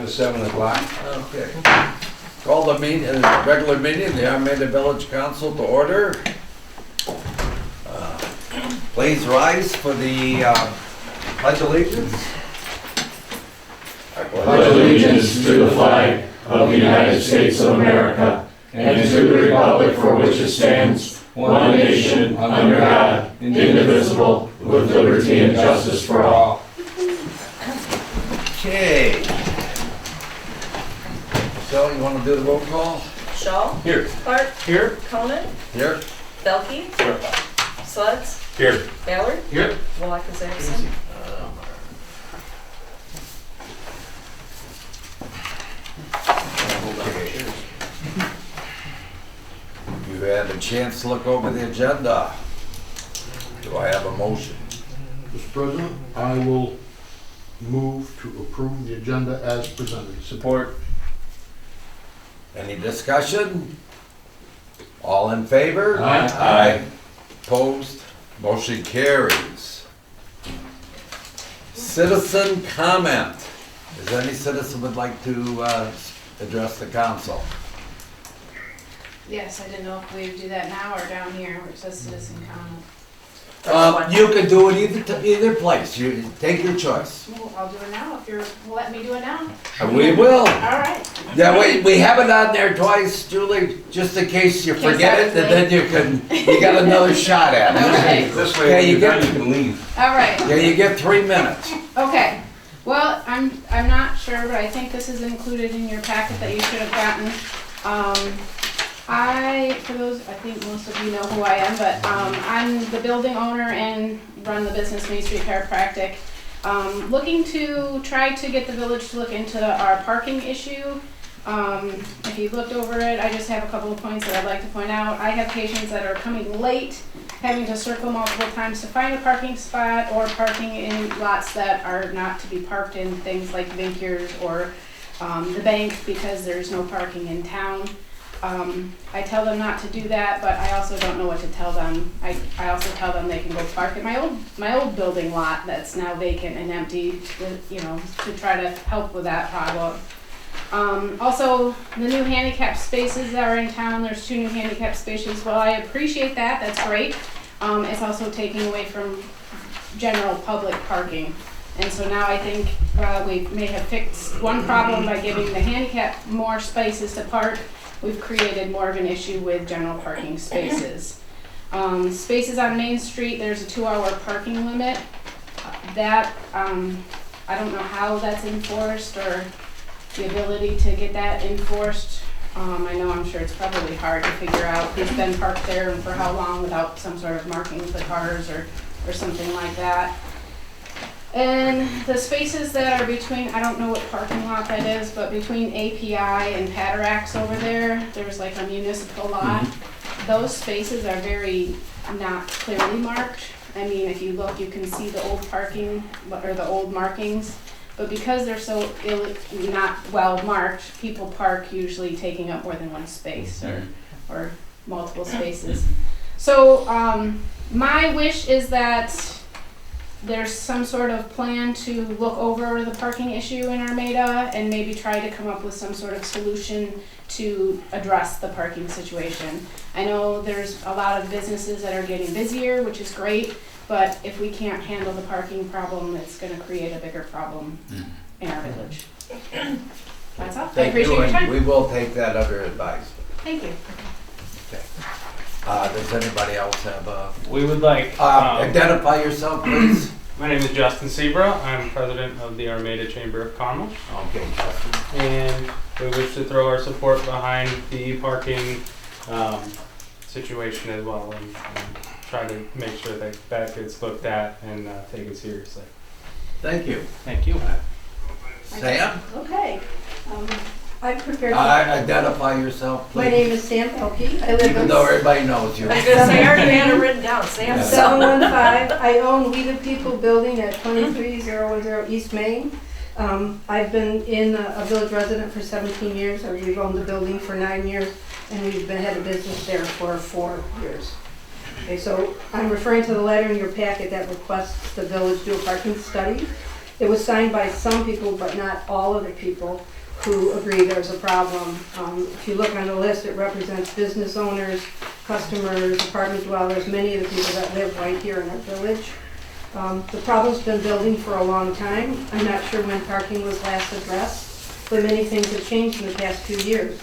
to 7 o'clock. Okay. Call the meeting, regular meeting of the Armada Village Council to order. Please rise for the Pledge of Allegiance. I pledge allegiance to the flag of the United States of America and to the republic for which it stands, one nation, under God, indivisible, with liberty and justice for all. Okay. So you want to do the roll call? Shaw. Here. Clark. Here. Conan. Here. Belkey. Here. Suds. Here. Ballard. Here. Wallach is absent. You had a chance to look over the agenda. Do I have a motion? Mr. President, I will move to approve the agenda as presented. Support. Any discussion? All in favor? Aye. Opposed? Motion carries. Citizen comment. Is any citizen would like to address the council? Yes, I didn't know if we would do that now or down here where it says citizen comment. You can do it either place. You take your choice. Well, I'll do it now if you're letting me do it now. We will. All right. Yeah, we have it on there twice, Julie, just in case you Case forget I it, was and then you got another shot at it. Okay. This way, Yeah, when you you're done, get- you can leave. All right. Yeah, you get 3 minutes. Okay. Well, I'm not sure, but I think this is included in your packet that you should have gotten. For those, I think most of you know who I am, but I'm the building owner and run the business Main Street Chiropractic. Looking to try to get the village to look into our parking issue. If you looked over it, I just have a couple of points that I'd like to point out. I have patients that are coming late, having to circle multiple times to find a parking spot, or parking in lots that are not to be parked in, things like Vinkiers or the bank, because there's no parking in town. I tell them not to do that, but I also don't know what to tell them. I also tell them they can go park at my old building lot that's now vacant and empty, to try to help with that problem. Also, the new handicap spaces that are in town, there's 2 new handicap spaces. Well, I appreciate that, that's great. It's also taking away from general public parking. And so now I think we may have fixed one problem by giving the handicap more spaces to park. We've created more of an issue with general parking spaces. Spaces on Main Street, there's a 2-hour parking limit. That, I don't know how that's enforced or the ability to get that enforced. I know I'm sure it's probably hard to figure out who's been parked there and for how long without some sort of marking of the cars or something like that. And the spaces that are between, I don't know what parking lot that is, but between API and Pataracks over there, there's like a municipal lot. Those spaces are very not clearly marked. I mean, if you look, you can see the old parking, or the old markings. But because they're so not well marked, people park usually taking up more than one space or multiple spaces. So my wish is that there's some sort of plan to look over the parking issue in Armada and maybe try to come up with some sort of solution to address the parking situation. I know there's a lot of businesses that are getting busier, which is great, but if we can't handle the parking problem, it's going to create a bigger problem in our village. That's all. I appreciate your time. We will take that under advisement. Thank you. Okay. Does anybody else have a... We would like... identify yourself, please. My name is Justin Sebra. I'm president of the Armada Chamber of Commerce. Okay, Justin. And we wish to throw our support behind the parking situation as well, and try to make sure that that gets looked at and taken seriously. Thank you. Thank you. Sam? Okay. I'm prepared to... Identify yourself, please. My name is Sam Pelkey. I live Even though everybody knows you. I was gonna say, I already had it written down, Sam. Yeah. 715. I own We the People building at 23010 East Main. I've been in a village resident for 17 years. We've owned the building for 9 years, and we've been had a business there for 4 years. Okay, so I'm referring to the letter in your packet that requests the village do a parking study. It was signed by some people, but not all of the people. who agree there's a problem. If you look on the list, it represents business owners, customers, apartment dwellers, many of the people that live right here in our village. The problem's been building for a long time. I'm not sure when parking was last addressed, but many things have changed in the past few years.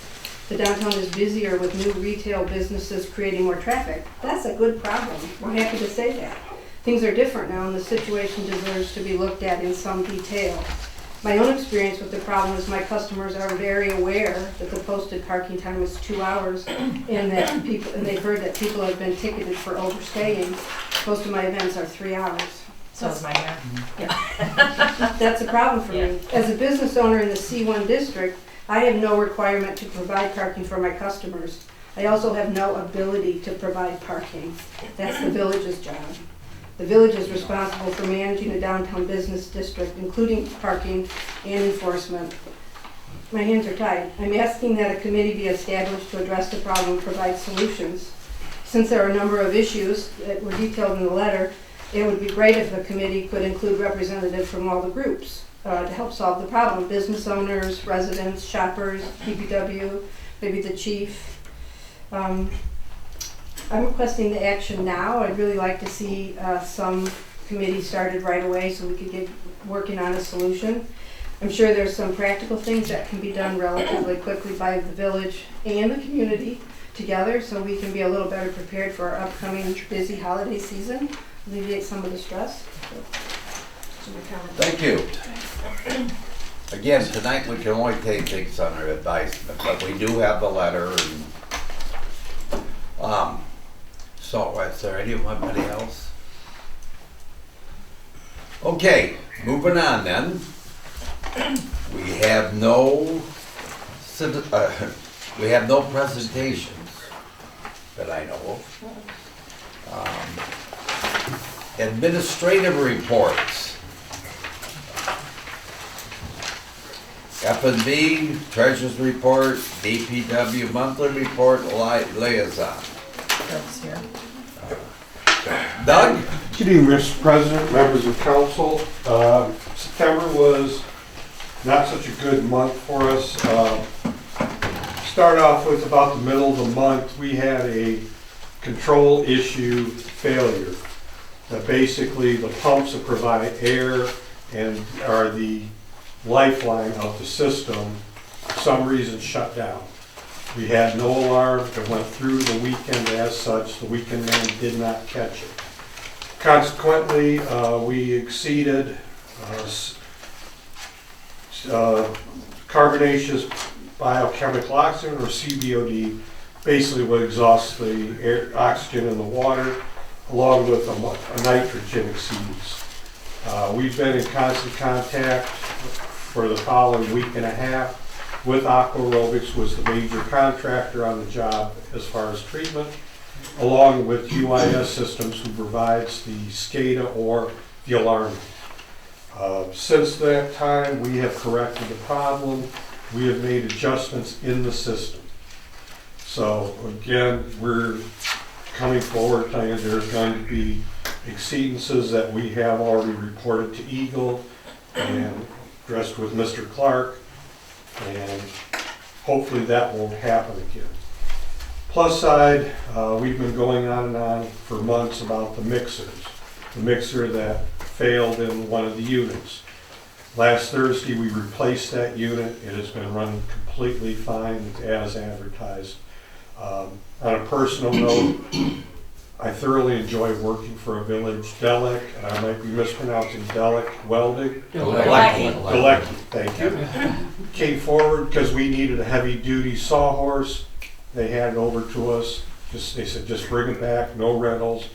The downtown is busier with new retail businesses creating more traffic. That's a good problem. We're happy to say that. Things are different now and the situation deserves to be looked at in some detail. My own experience with the problem is my customers are very aware that the posted parking time is 2 hours and that they've heard that people have been ticketed for overstaying. Most of my events are 3 hours. So is mine here. That's a problem for me. As a business owner in the C1 district, I have no requirement to provide parking for my customers. I also have no ability to provide parking. That's the village's job. The village is responsible for managing a downtown business district, including parking and enforcement. My hands are tied. I'm asking that a committee be established to address the problem and provide solutions. Since there are a number of issues that were detailed in the letter, it would be great if the committee could include representatives from all the groups to help solve the problem. Business owners, residents, shoppers, DPW, maybe the chief. I'm requesting the action now. I'd really like to see some committee started right away so we could get working on a solution. I'm sure there's some practical things that can be done relatively quickly by the village and the community together so we can be a little better prepared for our upcoming busy holiday season, alleviate some of the stress. Thank you. Again, tonight we can only take things under advisement, but we do have the letter and, so is there anybody else? Okay, moving on then. We have no presentations that I know of. Administrative reports. F&B, Treasurer's Report, DPW Monthly Report, Liaison. Doug's here. Doug? Good evening, Mr. President, members of council. September was not such a good month for us. Start off with about the middle of the month, we had a control issue failure. That basically the pumps that provide air and are the lifeline of the system, for some reason shut down. We had no alarm that went through the weekend as such. The weekend man did not catch it. Consequently, we exceeded carbonaceous biochemical oxygen, or CBOD, basically what exhausts the air, oxygen in the water, along with a nitrogen exceeds. We've been in constant contact for the following week and a half with Aqua Aerobics, was the major contractor on the job as far as treatment, along with UIS Systems, who provides the SCADA or the alarm. Since that time, we have corrected the problem. We have made adjustments in the system. So again, we're coming forward saying there's going to be exceedances that we have already reported to Eagle and addressed with Mr. Clark, and hopefully that won't happen again. Plus side, we've been going on and on for months about the mixers. The mixer that failed in one of the units. Last Thursday we replaced that unit. It has been running completely fine as advertised. On a personal note, I thoroughly enjoy working for a village, Delic, and I might be mispronouncing Delic Welding. Delic, thank you. Came forward because we needed a heavy duty sawhorse. They handed it over to us. They said, just bring it back, no rentals.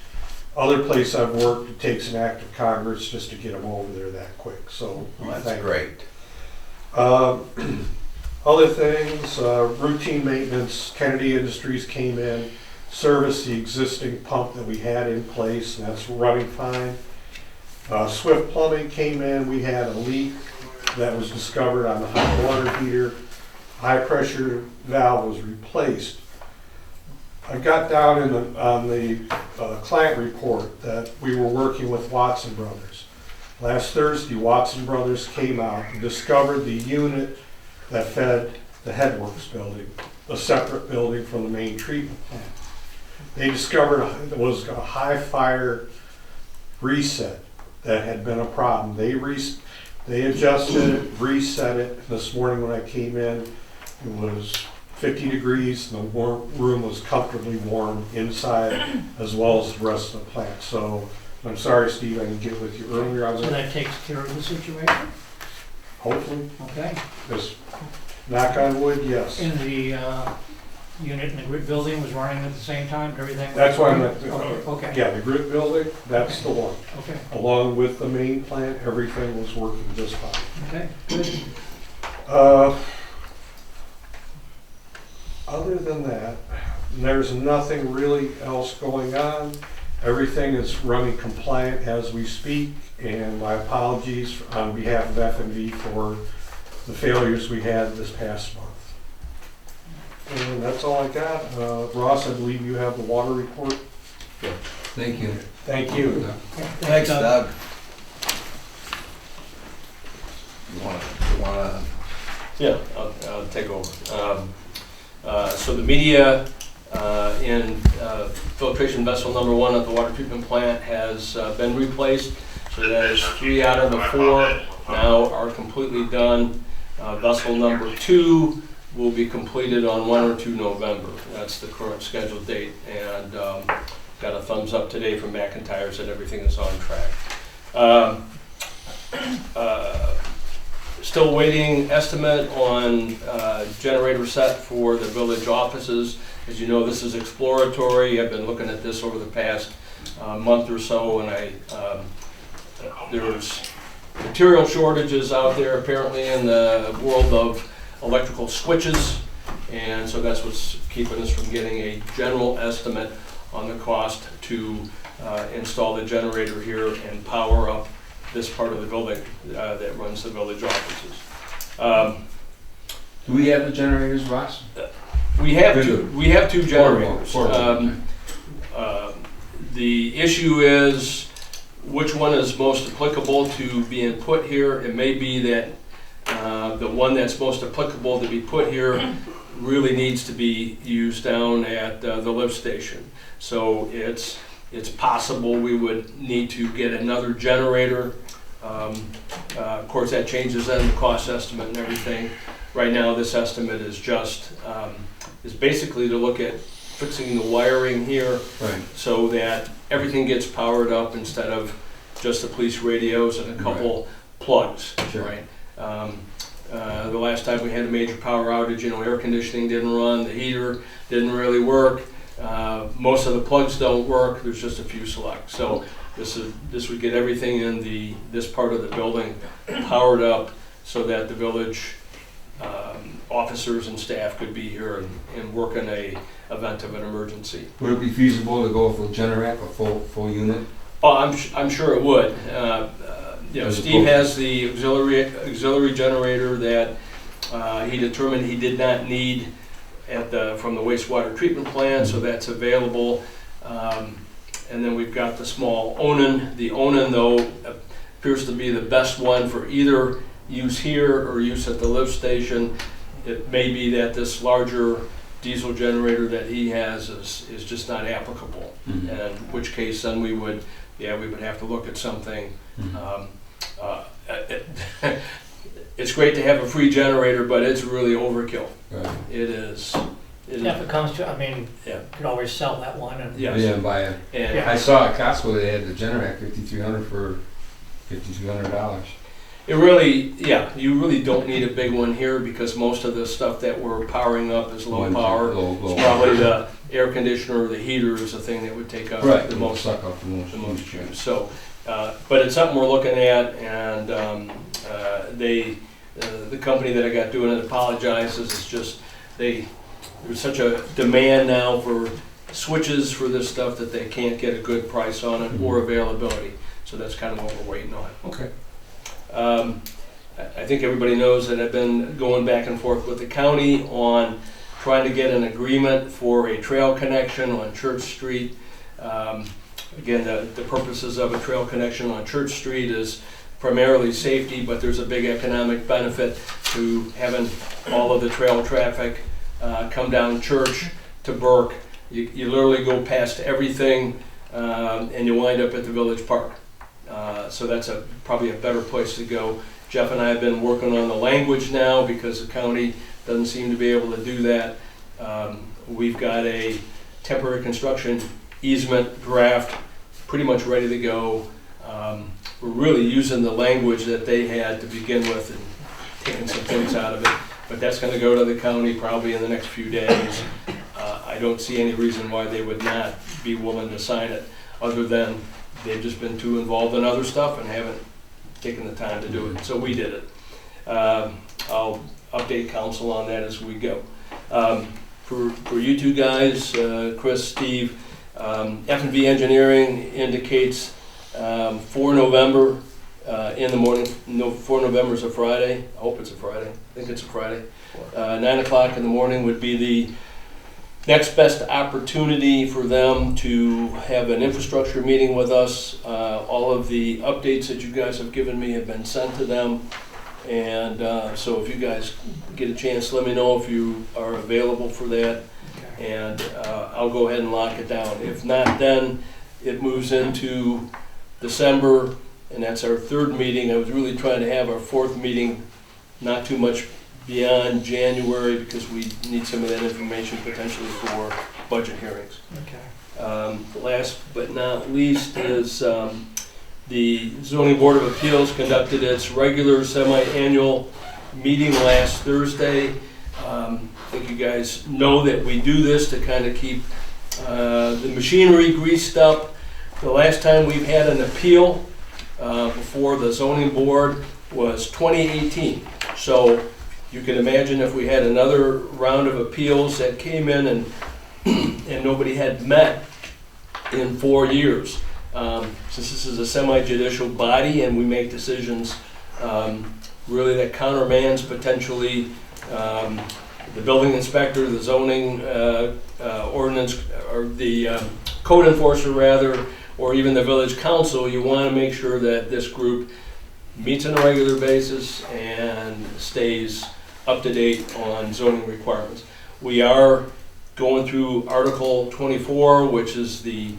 Other place I've worked, it takes an act of Congress just to get them over there that quick. So That's great. Other things, routine maintenance. Kennedy Industries came in, serviced the existing pump that we had in place, and that's running fine. Swift Plumbing came in. We had a leak that was discovered on the hot water heater. High pressure valve was replaced. I got down on the client report that we were working with Watson Brothers. Last Thursday, Watson Brothers came out and discovered the unit that fed the headworks building, a separate building from the main treatment plant. They discovered there was a high fire reset that had been a problem. They adjusted it, reset it. This morning when I came in, it was 50 degrees and the room was comfortably warm inside as well as the rest of the plant. So I'm sorry, Steve, I didn't get with you earlier on So that. that takes care of the situation? Hopefully, Okay. just knock on wood, yes. And the unit in the grid building was running at the same time, everything? That's why I'm Okay. yeah, the grid building, that's the one. Okay, Along with the main plant, everything was working just fine. okay, good. Other than that, there's nothing really else going on. Everything is running compliant as we speak, and my apologies on behalf of F&V for the failures we had this past month. And that's all I got. Ross, I believe you have the water report. Thank you. Thank you. Thanks, Doug. You wanna? Yeah, I'll take over. So the media in filtration vessel number 1 at the water treatment plant has been replaced. So that is 3 out of the 4 now are completely done. Vessel number 2 will be completed on 1 or 2 November. That's the current scheduled date. And got a thumbs up today from McIntyre's that everything is on track. Still waiting estimate on generator set for the village offices. As you know, this is exploratory. I've been looking at this over the past month or so, and there's material shortages out there apparently in the world of electrical switches, and so that's what's keeping us from getting a general estimate on the cost to install the generator here and power up this part of the building that runs the village offices. Do we have the generators, Ross? We have two generators. Portable. The issue is which one is most applicable to being put here. It may be that the one that's most applicable to be put here really needs to be used down at the lift station. So it's possible we would need to get another generator. Of course, that changes then the cost estimate and everything. Right now, this estimate is just is basically to look at fixing the wiring here, Right. so that everything gets powered up instead of just the police radios and a couple plugs. Sure. Right. The last time we had a major power outage, air conditioning didn't run, the heater didn't really work. Most of the plugs don't work. There's just a few select. So this would get everything in this part of the building powered up, so that the village officers and staff could be here and work in a event of an emergency. Would it be feasible to go for a generator, a full unit? Oh, I'm sure it would. Steve has the auxiliary generator that he determined he did not need from the wastewater treatment plant, so that's available. And then we've got the small Onan. The Onan, though, appears to be the best one for either use here or use at the lift station. It may be that this larger diesel generator that he has is just not applicable. Mm-hmm. And in which case then we would have to look at something. Mm-hmm. It's great to have a free generator, but it's really overkill. Right. It is. If it comes to, Yeah. you could always sell that one and. Yes. Yeah, buy it. And Yeah. I saw at Costco they had the generator $5,300 for $5,200. it really, you really don't need a big one here, because most of the stuff that we're powering up is low power. Low. It's probably the air conditioner or the heater is the thing that would take up Right. the most Suck up the most juice. So, but it's something we're looking at, and the company that I got doing it apologizes. It's just there's such a demand now for switches for this stuff that they can't get a good price on it or availability. So that's kind of what we're waiting on. Okay. I think everybody knows that I've been going back and forth with the county on trying to get an agreement for a trail connection on Church Street. Again, the purposes of a trail connection on Church Street is primarily safety, but there's a big economic benefit to having all of the trail traffic come down Church to Burke. You literally go past everything and you wind up at the Village Park. So that's probably a better place to go. Jeff and I have been working on the language now because the county doesn't seem to be able to do that. We've got a temporary construction easement draft pretty much ready to go. We're really using the language that they had to begin with and taking some things out of it. But that's going to go to the county probably in the next few days. I don't see any reason why they would not be willing to sign it, other than they've just been too involved in other stuff and haven't taken the time to do it. So we did it. I'll update council on that as we go. For you two guys, Chris, Steve, F&V Engineering indicates 4 November in the morning. No, 4 November is a Friday. I hope it's a Friday. I think it's a Friday. 9 o'clock in the morning would be the next best opportunity for them to have an infrastructure meeting with us. All of the updates that you guys have given me have been sent to them. And so if you guys get a chance, let me know if you are available for that. And I'll go ahead and lock it down. If not, then it moves into December, and that's our 3rd meeting. I was really trying to have our 4th meeting not too much beyond January, because we need some of that information potentially for budget hearings. Okay. Last but not least is the Zoning Board of Appeals conducted its regular semi-annual meeting last Thursday. I think you guys know that we do this to kind of keep the machinery greased up. The last time we've had an appeal before the zoning board was 2018. So you can imagine if we had another round of appeals that came in and nobody had met in 4 years. Since this is a semi-judicial body and we make decisions really that countermands potentially the building inspector, the zoning ordinance, or the code enforcer rather, or even the village council, you want to make sure that this group meets on a regular basis and stays up to date on zoning requirements. We are going through Article 24, which is the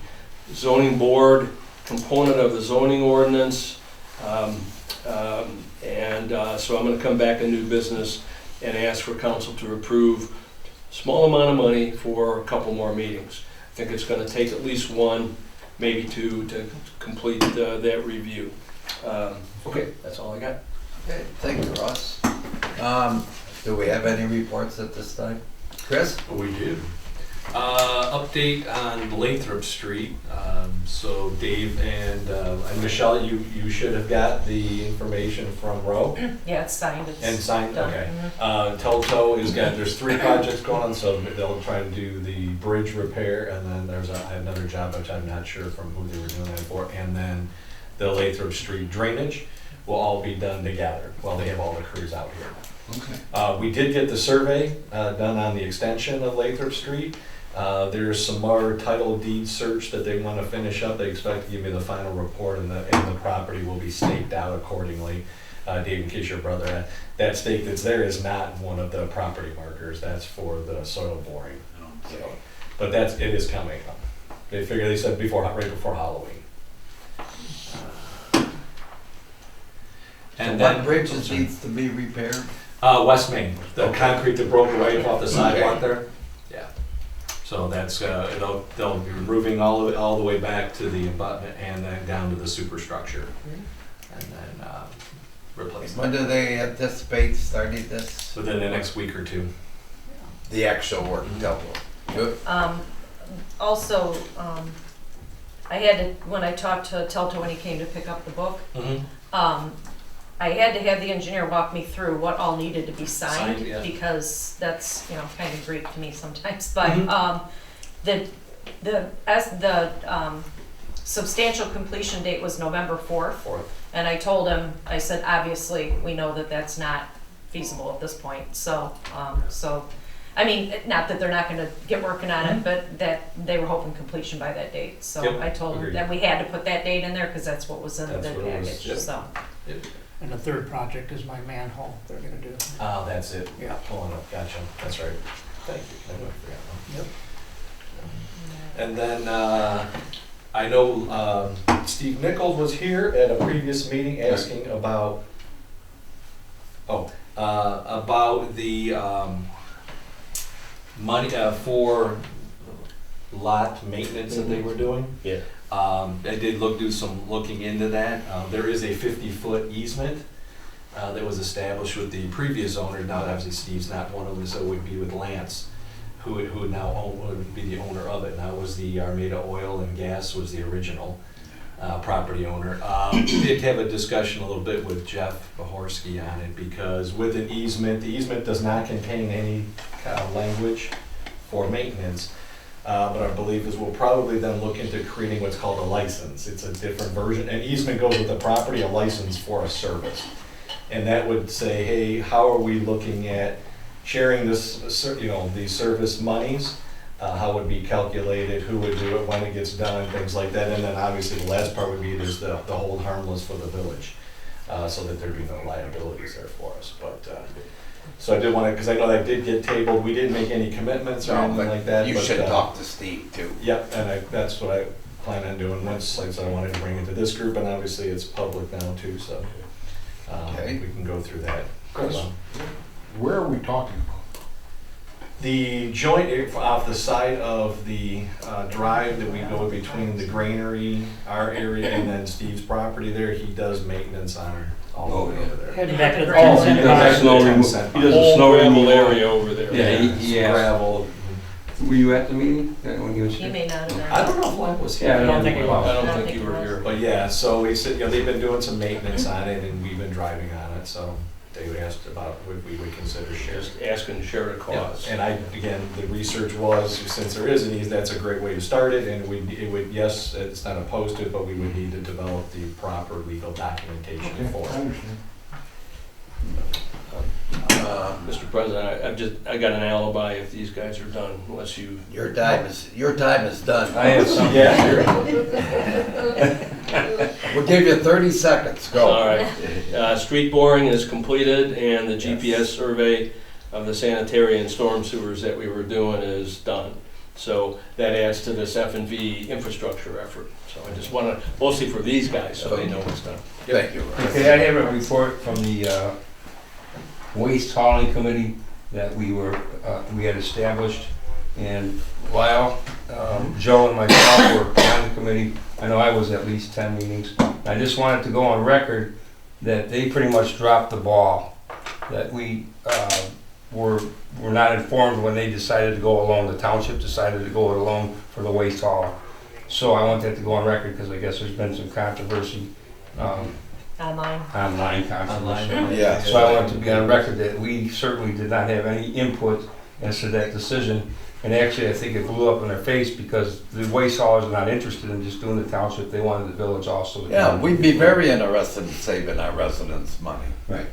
zoning board component of the zoning ordinance. So I'm going to come back in new business and ask for council to approve a small amount of money for a couple more meetings. I think it's going to take at least 1, maybe 2 to complete that review. Okay, that's all I got. Okay, thank you, Ross. Do we have any reports at this time? Chris? We do. Update on Lathrop Street. So Dave and Michelle, you should have got the information from Roe. Yeah, it's signed. And signed, done. okay. Telto is there's 3 projects going on, so they'll try to do the bridge repair, and then there's another job which I'm not sure from who they were doing that for, and then the Lathrop Street drainage will all be done together while they have all the crews out here. Okay. We did get the survey done on the extension of Lathrop Street. There's some more title deed search that they want to finish up. They expect to give me the final report, and the property will be staked out accordingly. Dave, in case your brother, that stake that's there is not one of the property markers. That's for the soil boring. So, but it is coming up. They said right before Halloween. And what bridges needs to be repaired? West Main, the concrete that broke right off the sidewalk there. Yeah. So that's they'll be removing all the way back to the abutment and then down to the superstructure, and then replace. When do they anticipate starting this? Within the next week or 2. The actual work, Good. Also, I had to, when I talked to Telto when he came to pick up the book, I had to have the engineer walk me through what all needed to be signed, yeah. because that's, kind of Greek to me sometimes. But the substantial completion date was November 4th. And I told him, I said, obviously, we know that that's not feasible at this point. So, I mean, not that they're not going to get working on it, but that they were hoping completion by that date. So Yep, I told agreed. him that we had to put that date in there because that's what was in the That's bid what it was, package. yep. So, And the third project is my manhole they're gonna do. Oh, that's it. Yeah. Pulling up, gotcha, that's right. Thank you. I forgot. Yep. And then, I know, Steve Nichols was here at a previous meeting asking about, about the, money, for lot maintenance that they were doing. Yeah. I did do some looking into that. There is a 50-foot easement that was established with the previous owner. Now, obviously, Steve's not one of them, so it would be with Lance, who would now would be the owner of it. Now, it was the Armada Oil and Gas was the original property owner. Did have a discussion a little bit with Jeff Bahorsky on it, because with an easement, the easement does not contain any language for maintenance. But our belief is we'll probably then look into creating what's called a license. It's a different version. An easement goes with the property, a license for a service. And that would say, hey, how are we looking at sharing this, these service monies? How would be calculated, who would do it, when it gets done, things like that. And then obviously the last part would be there's the hold harmless for the village, so that there'd be no liabilities there for us. But so I did want to, because I know that did get tabled. We didn't make any commitments or anything like that. You but, should talk to Steve too. Yep, and that's what I plan on doing once, like I said, I wanted to bring it to this group, and obviously it's public now too, so Okay. we can go through that. Chris, where are we talking about? The joint off the side of the drive that we go between the granary, our area, and then Steve's property there, he does maintenance on all the way over there. Heading back to the Oh, town He center. does snow removal. He does a snow removal area over there. Yeah, he asked. Gravel. Were you at the meeting when he was He here? may not have been. I don't know if Lynn was here. Yeah, I don't think he was. I don't think you were here. But yeah, so he said, they've been doing some maintenance on it, and we've been driving on it, so they asked about would we would consider sharing. Just asking to share the cost. And again, the research was, since there is an easement, that's a great way to start it, and it would, yes, it's not opposed to it, but we would need to develop the proper legal documentation for I it. understand. Mr. President, I got an alibi if these guys are done, unless you. Your time is done. I have something. Yeah. We'll give you 30 seconds. Go. All right. Street boring is completed, and the GPS survey of the sanitary and storm sewers that we were doing is done. So that adds to this F&V infrastructure effort. So I just want to, mostly for these guys, so they know what's done. Thank you. Okay, I have a report from the waste hauling committee that we had established. And while Joe and myself were on the committee, I know I was at least 10 meetings. I just wanted to go on record that they pretty much dropped the ball, that we were not informed when they decided to go alone. The township decided to go it alone for the waste hauler. So I want that to go on record because I guess there's been some controversy, Online. online controversy. Yeah. So I want to be on record that we certainly did not have any input as to that decision. And actually, I think it blew up in their face because the waste haulers are not interested in just doing the township. They wanted the village also. to Yeah, do it. we'd be very interested in saving our residents money. Right.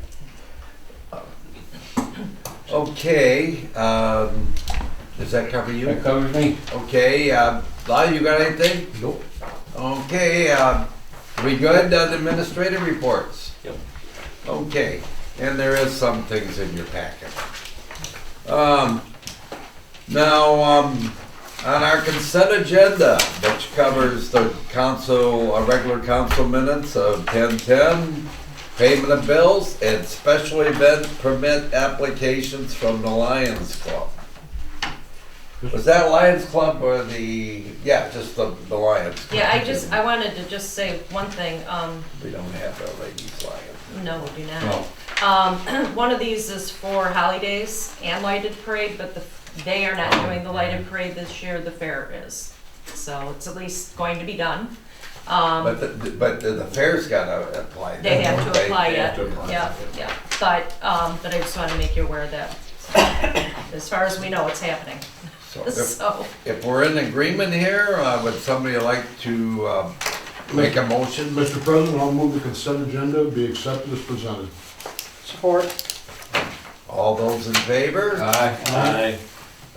Okay, does that cover you? That covers me. Okay, Lyle, you got anything? Nope. Okay, we good on administrative reports? Yep. Okay, and there is some things in your packet. Now, on our consent agenda, which covers the council, regular council minutes of 10:10, payment of bills, and special event permit applications from the Lions Club. Was that Lions Club or just the Lions Club? Yeah, I wanted to just say one thing, We don't have a ladies Lions. no, we do not. No. One of these is for Holidays and Lighted Parade, but they are not doing the Lighted Parade this year, the fair is. So it's at least going to be done. But the fair's gotta apply. They have to apply They yet, have to apply. yeah. But I just wanted to make you aware of that. As far as we know, it's happening. So So, if we're in agreement here, would somebody like to make a motion? Mr. President, I'll move the consent agenda be accepted as presented. Support. All those in favor? Aye.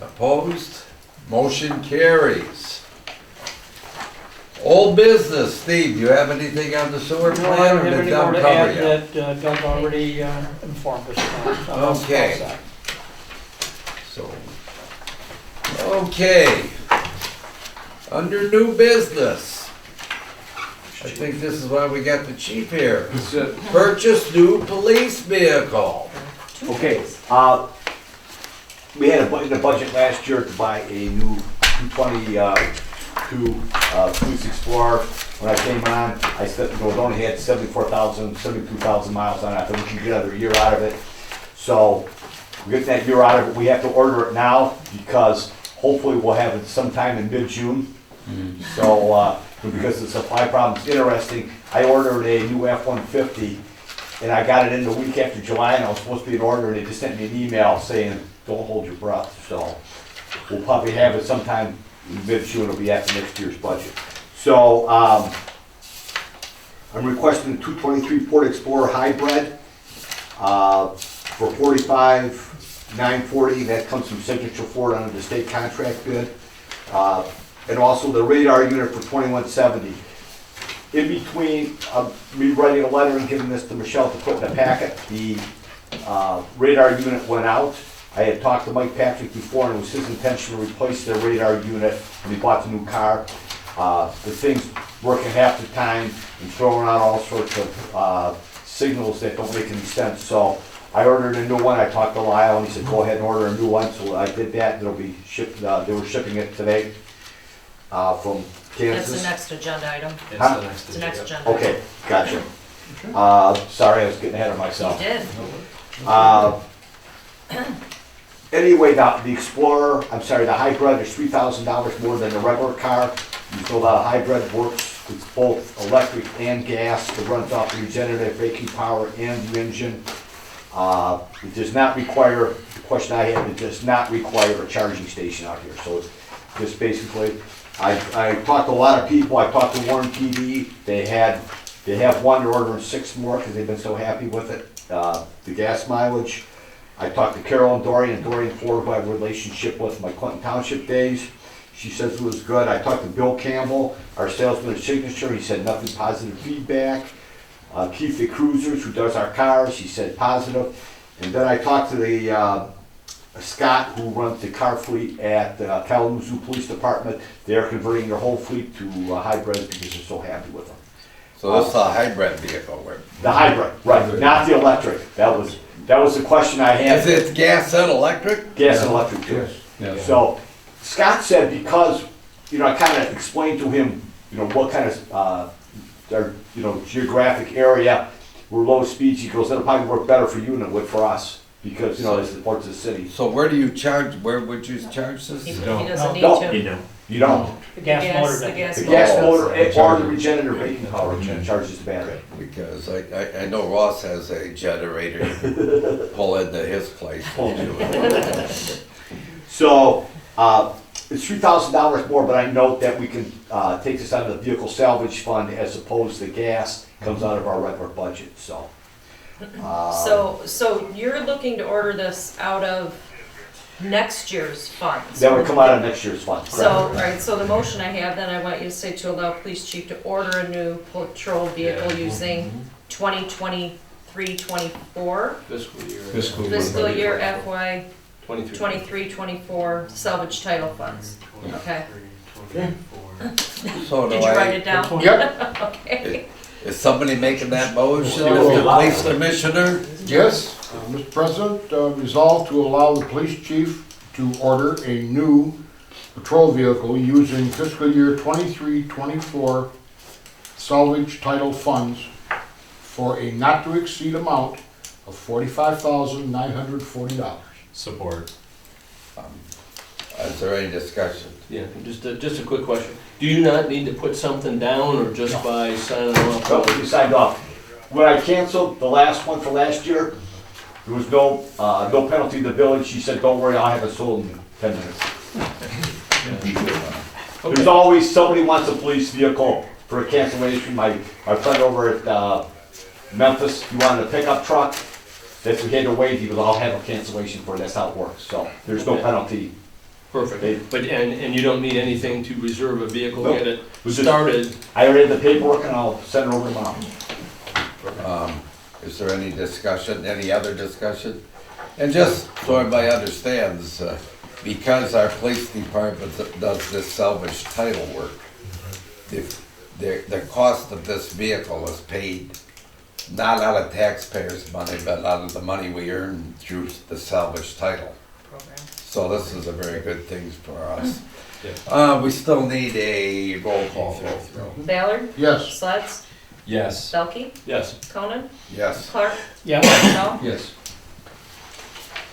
Opposed? Motion carries. Old business, Steve, you have anything on the sewer No, I plant, don't or have did any Doug more to cover add you? that Doug already informed us about. So I'm all Okay. set. So, okay. Under new business, I think this is why we got the chief here. Purchase new police vehicle. Okay, we had in the budget last year to buy a new 222 Police Explorer. When I came on, I said, it only had 72,000 miles on it. I thought we could get another year out of it. So we get that year out of it. We have to order it now because hopefully we'll have it sometime in mid-June. So, because the supply problem's interesting, I ordered a new F-150 and I got it in the week after July and I was supposed to be in order and they just sent me an email saying, don't hold your breath. So we'll probably have it sometime in mid-June. It'll be after next year's budget. So, I'm requesting a 223 Ford Explorer Hybrid, for $45,940. That comes from Signature Ford under the state contract bid. And also the radar unit for $2170. In between me writing a letter and giving this to Michelle to put in the packet, the radar unit went out. I had talked to Mike Patrick before and it was his intention to replace the radar unit when he bought the new car. The thing's working half the time and throwing out all sorts of signals that don't make any sense. So I ordered a new one. I talked to Lyle and he said, go ahead and order a new one. So I did that and it'll be shipped, they were shipping it today from Kansas. That's the next agenda item. Huh? It's the next agenda. Okay, gotcha. Sorry, I was getting ahead of You myself. did. Anyway, the Explorer, I'm sorry, the Hybrid is $3,000 more than the regular car. You know, the Hybrid works with both electric and gas. It runs off regenerative braking power and the engine. It does not require, the question I have, it does not require a charging station out here. So it's just basically, I talked to a lot of people. I talked to Warren PD. They have one, they're ordering 6 more because they've been so happy with it. The gas mileage. I talked to Carol and Dorian Ford, who I have a relationship with my Clinton Township days. She says it was good. I talked to Bill Campbell, our salesman at Signature. He said nothing positive feedback. Keith at Cruisers, who does our cars, he said positive. And then I talked to the Scott, who runs the car fleet at Kalamazoo Police Department. They're converting their whole fleet to hybrids because they're so happy with them. So this is a hybrid vehicle. The hybrid, right, not the electric. That was the question I had. Is it gas and electric? Gas and electric too. Yes. So Scott said because, I kind of explained to him, what kind of, our, geographic area, we're low speeds. He goes, it'll probably work better for you than it would for us because, it's the parts of the city. So where do you charge, where would you charge this? He doesn't need No. to. You don't. The gas motor. The gas The gas motor. motor or the regenerative braking power charges the battery. Because I know Ross has a generator you can pull into his place. So, it's $3,000 more, but I note that we can take this out of the vehicle salvage fund as opposed to the gas comes out of our regular budget, so. So you're looking to order this out of next year's funds? That would come out of next year's fund, So, correct? all right, so the motion I have, then I want you to say to allow police chief to order a new patrol vehicle using 2023-24 fiscal year FY 23-24 salvage title funds. Okay. So Did you write it down? Yep. Okay. Is somebody making that motion, Mr. Police Commissioner? Yes, Mr. President, resolve to allow the police chief to order a new patrol vehicle using fiscal year 23-24 salvage title funds for a not to exceed amount of $45,940. Support. Is there any discussion? Yeah, just a quick question. Do you not need to put something down or just by signing off? No, you signed off. When I canceled the last one for last year, there was no penalty to the village. She said, don't worry, I'll have it sold in 10 minutes. There's always, somebody wants a police vehicle for a cancellation. My friend over at Memphis, he wanted a pickup truck. That's what he had to wait. He goes, I'll have a cancellation for it. That's how it works. So there's no penalty Perfect. But, and you don't need anything to reserve a vehicle, Nope. get it Was just- started? I already have the paperwork and I'll send it over tomorrow. Is there any discussion, any other discussion? And just so everybody understands, because our police department does this salvage title work, the cost of this vehicle is paid not out of taxpayers' money, but out of the money we earn through the salvage title. Program. So this is a very good thing for us. Yeah. We still need a roll call vote. Ballard, Yes. Sledds, Yes. Belkey, Yes. Conan, Yes. Clark, Yeah. Shaw. Yes.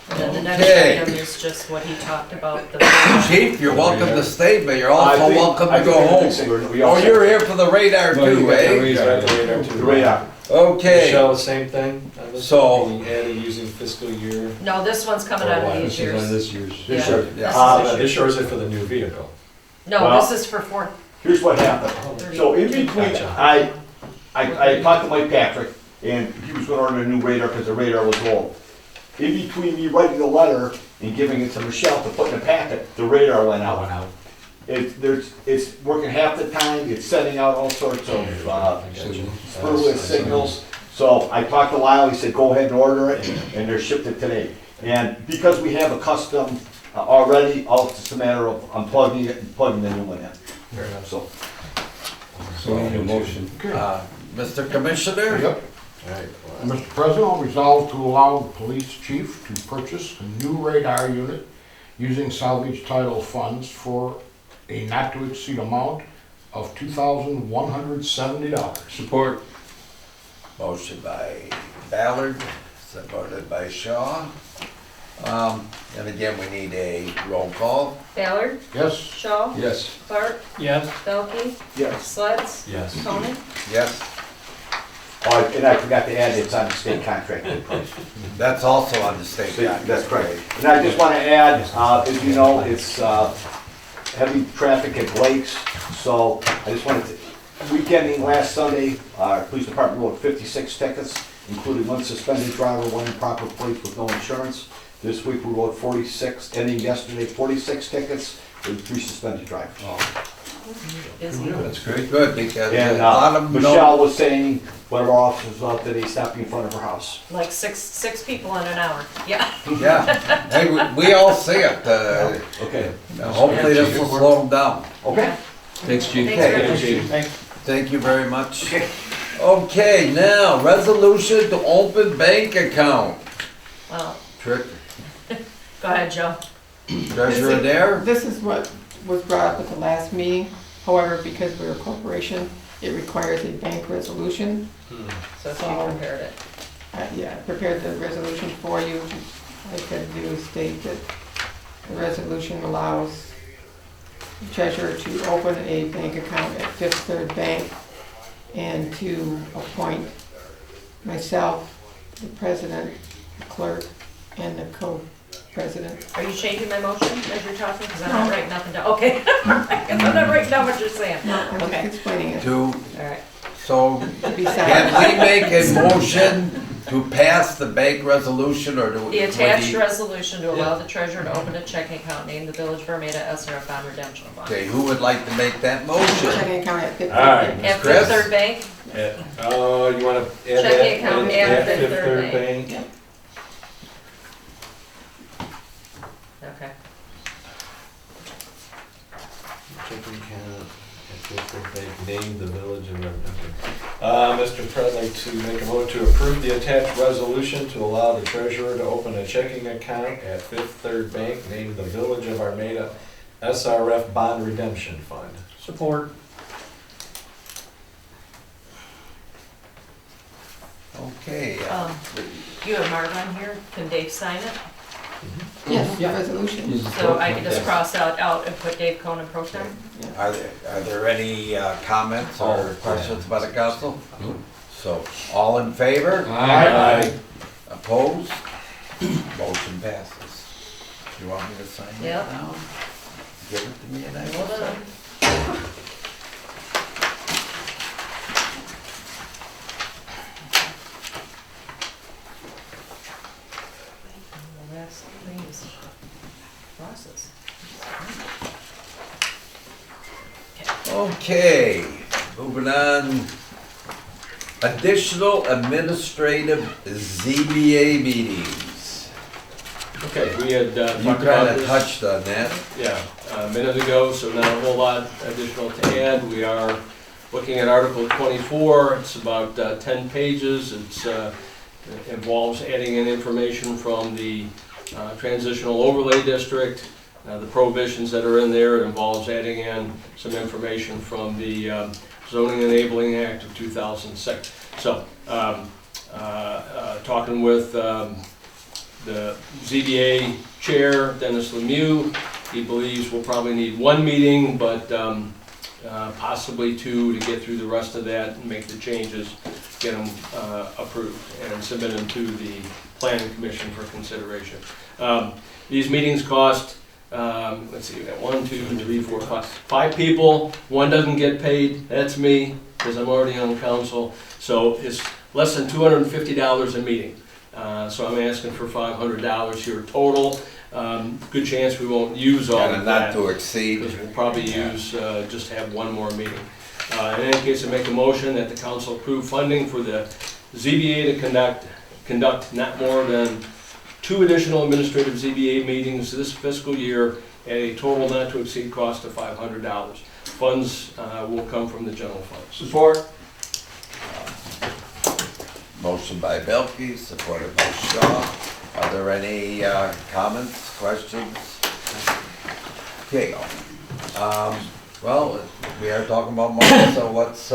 And then the next Okay. item is just what he talked about, the. Chief, you're welcome to stay, but you're I also think- welcome I to think go home. everything's- we all Oh, set. you're here for the radar too, eh? The radar. Okay, Michelle, same thing? So- We added using fiscal year. No, this one's coming out of these years. this year's. Yeah. This year. Yeah. This year is it for the new vehicle? No, Well- this is for four. Here's what happened. So in between, Gotcha. I talked to Mike Patrick, and he was gonna order a new radar because the radar was old. In between me writing the letter and giving it to Michelle to put in the packet, the radar went out. It's working half the time, it's sending out all sorts of, spurless signals. So I talked to Lyle, he said, go ahead and order it, and they're shipped it today. And because we have a custom already, all it's just a matter of unplugging it and plugging the new one in. Fair enough. So, So we need a motion. Mr. Commissioner? Yep. All right. Mr. President, I'll resolve to allow the police chief to purchase a new radar unit using salvage title funds for a not to exceed amount of $2,170. Support. Motion by Ballard, supported by Shaw. And again, we need a roll call. Ballard, Yes? Shaw, Yes. Clark, Yes. Belkey, yes. Sledds, Yes. Conan. Yes, Oh, and I forgot to add, it's on the state contract. that's also on the state contract. That's correct. And I just want to add, as you know, it's heavy traffic at Blake's, so I just wanted to, weekending last Sunday, our police department wrote 56 tickets, including one suspended driver, one improper plate with no insurance. This week we wrote 46, ending yesterday, 46 tickets with 3 suspended drivers. Busy. That's great. Good, because And a lot of them Michelle know. was saying, one of our officers out today stopped in front of her house. Like six people in an hour. Yeah. Yeah, hey, we all see it. Okay. Hopefully this will slow them down. Okay. Thanks, Chief. Thanks very much. Thanks. Thank you very much. Okay, now, resolution to open bank account. Well, Trick, go ahead, Joe. treasurer there? This is what was brought up at the last meeting. However, because we're a corporation, it requires a bank resolution. So if you prepared it. Yeah, I prepared the resolution for you. All I said to do is state that the resolution allows the treasurer to open a bank account at Fifth Third Bank and to appoint myself, the president, the clerk, and the co-president. Are you changing my motion as you're talking? Because I'm No. not writing nothing down. Okay. I'm not writing down what you're saying. No, I'm Okay. just explaining it. To, All right. so, Besides, can we make a motion to pass the bank resolution, or do we? The attached resolution to allow the treasurer to open a checking account named the Village of Armada SRF Bond Redemption Fund. Okay, who would like to make that motion? checking account at Fifth All right. Third Bank. At Chris? Fifth Third Bank? Oh, you want to add that? Checking account Add at Fifth Third Bank? Okay. Checking account at Fifth Third Bank, name the village of Redemption. Mr. President, I'd like to make a vote to approve the attached resolution to allow the treasurer to open a checking account at Fifth Third Bank, named the Village of Armada SRF Bond Redemption Fund. Support. Okay, You have Marv on here. Can Dave sign it? Yes, the resolution. So I can just cross out and put Dave Conan pro tem? are there any comments or questions by the council? So, all in favor? Aye. Opposed? Motion passes. You want me to sign it Yep. now? Give it to me and I will Hold sign. on. The last thing is process. Okay, moving on. Additional administrative ZBA meetings. Okay, we had You talked about kinda this. touched on that. Yeah, a minute ago, so not a whole lot additional to add. We are looking at Article 24. It's about 10 pages. It involves adding in information from the Transitional Overlay District, the prohibitions that are in there. It involves adding in some information from the Zoning Enabling Act of 2006. So, talking with the ZBA Chair, Dennis Lemieux, he believes we'll probably need one meeting, but possibly two to get through the rest of that and make the changes, get them approved and submit them to the Planning Commission for consideration. These meetings cost, let's see, we got 1, 2, 3, 4, 5 people. One doesn't get paid, that's me, because I'm already on council. So it's less than $250 a meeting. So I'm asking for $500 here total. Good chance we won't use all Kinda of not that, to exceed. because we'll probably use, just have one more meeting. In any case, I make a motion that the council approve funding for the ZBA to conduct not more than 2 additional administrative ZBA meetings this fiscal year at a total not to exceed cost of $500. Funds will come from the general fund. Support. Motion by Belkey, supported by Shaw. Are there any comments, questions? Okay. Well, we are talking about money, so let's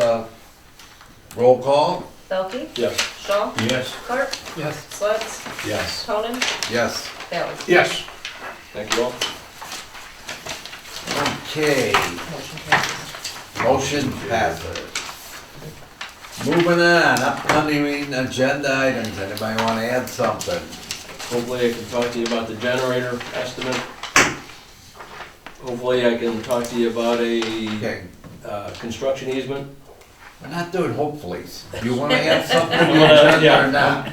roll call. Belkey? Yes. Shaw? Yes. Clark? Yes. Swets? Yes. Tonin? Yes. Bailey? Yes. Thank you all. Okay, Motion passes. motion passes. Moving on, upcoming agenda items. Anybody want to add something? Hopefully I can talk to you about the generator estimate. Hopefully I can talk to you about a Okay, construction easement. we're not doing hopefullys. You want to add something to I'm the gonna- agenda yeah. or not?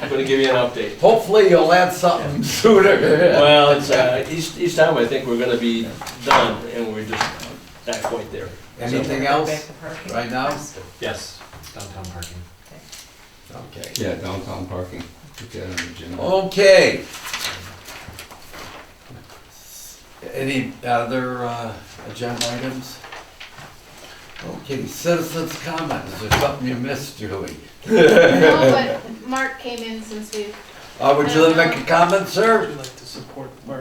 I'm gonna give you an update. Hopefully you'll add something sooner. Well, it's, each time I think we're gonna be done, and we're just not quite there. Anything Back else to parking. right now? Yes, downtown parking. Okay. Yeah, downtown parking. Put that on the agenda. Okay. Any other agenda items? Okay, citizens' comments. Is there something you missed, Julie? No, but Mark came in since we, Would you like to make a comment, sir?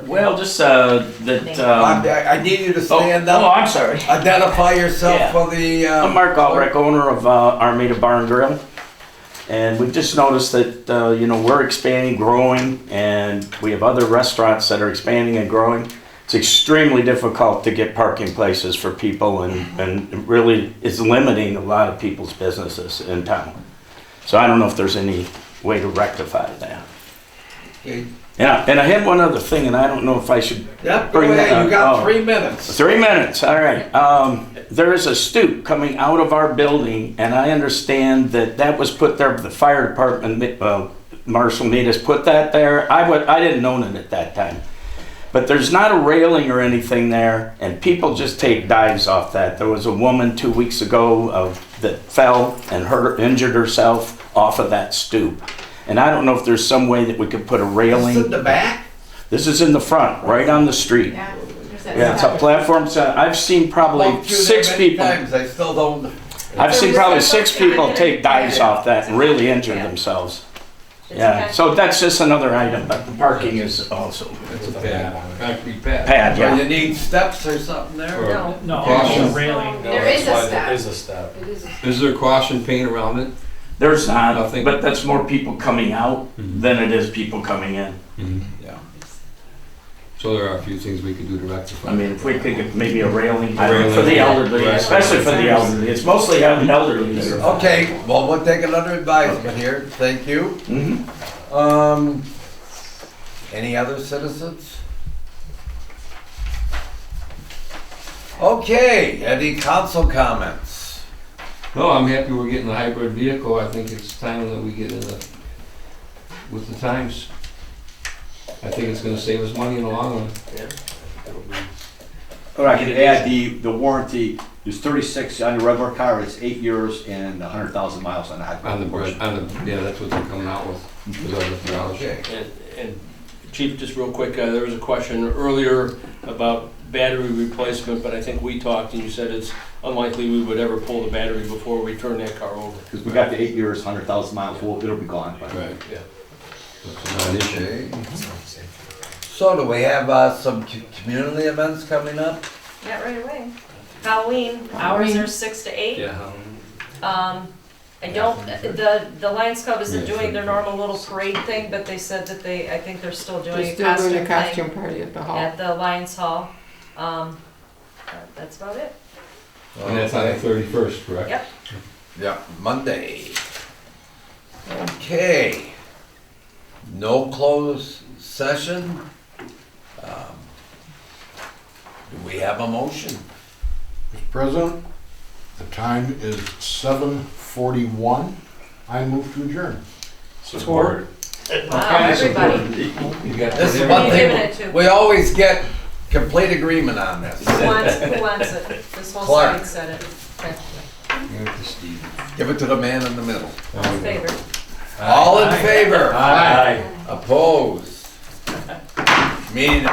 Well, just that. I need you to Oh, stand oh, up. I'm sorry. Identify yourself Yeah. for the. I'm Mark Albrecht, owner of Armada Bar and Grill, and we've just noticed that we're expanding, growing, and we have other restaurants that are expanding and growing. It's extremely difficult to get parking places for people, and it really is limiting a lot of people's businesses in town. So I don't know if there's any way to rectify that. Okay. Yeah, and I had one other thing, and I don't know if I should Yep, go bring that ahead. You up. got Oh. 3 minutes. 3 minutes, all right. There is a stoop coming out of our building, and I understand that was put there, the fire department, Marshall Meadas put that there. I didn't own it at that time. But there's not a railing or anything there, and people just take dives off that. There was a woman 2 weeks ago that fell and injured herself off of that stoop. And I don't know if there's some way that we could put a railing. This is in the back? This is in the front, right on the street. yeah, there's that. Yeah, it's a platform set. I've seen probably Walked through there 6 many people. times. I still don't. I've seen probably 6 people take dives off that and really injure themselves. Yeah, so that's just another item, but the parking is also It's a pad, concrete pad. pad, Do yeah. you need steps or something there? No. No, Caution. there's a railing. There that's is a why step. There is a step. It is. Is there caution paint around it? There's not, Nothing. but that's more people coming out Mhm. than it is people coming in. Yeah. So there are a few things we could do to rectify. I mean, if we could get maybe a railing, I don't know, Railing. for the elderly, Right. especially for the elderly. It's mostly elderly. Okay, well, we'll take another advisement here. Thank you. Mhm. Any other citizens? Okay, any council comments? No, I'm happy we're getting a hybrid vehicle. I think it's time that we get with the times. I think it's gonna save us money in the long run. Or I could add the warranty There's 36 on your regular car, it's 8 years and 100,000 miles on the hybrid. On the bread, yeah, that's what they're coming out with. Okay. And Chief, just real quick, there was a question earlier about battery replacement, but I think we talked and you said it's unlikely we would ever pull the battery before we turn that car over. Because we got the 8 years, 100,000 miles, well, it'll be gone. But Right. Yeah. That's not an issue. Okay. So do we have some community events coming up? Not right away. Hours are 6 to 8. Yeah. I don't, the Lions Club isn't doing their normal little parade thing, but they said that I think they're still doing They're a still costume doing a thing costume party at the hall. at the Lions Hall. That's about it. And that's on the 31st, correct? Yep. Yeah, Monday. Okay. No closed session. Do we have a motion? Mr. President, the time is 7:41. I move to adjourn. Support. Wow, everybody. You got This is Who one are you giving it thing, to? we always get complete agreement on this. Who wants it? This whole Clark. side said it. Okay. Give it to the man in the middle. All in favor? All in favor? Aye. Opposed? Meeting.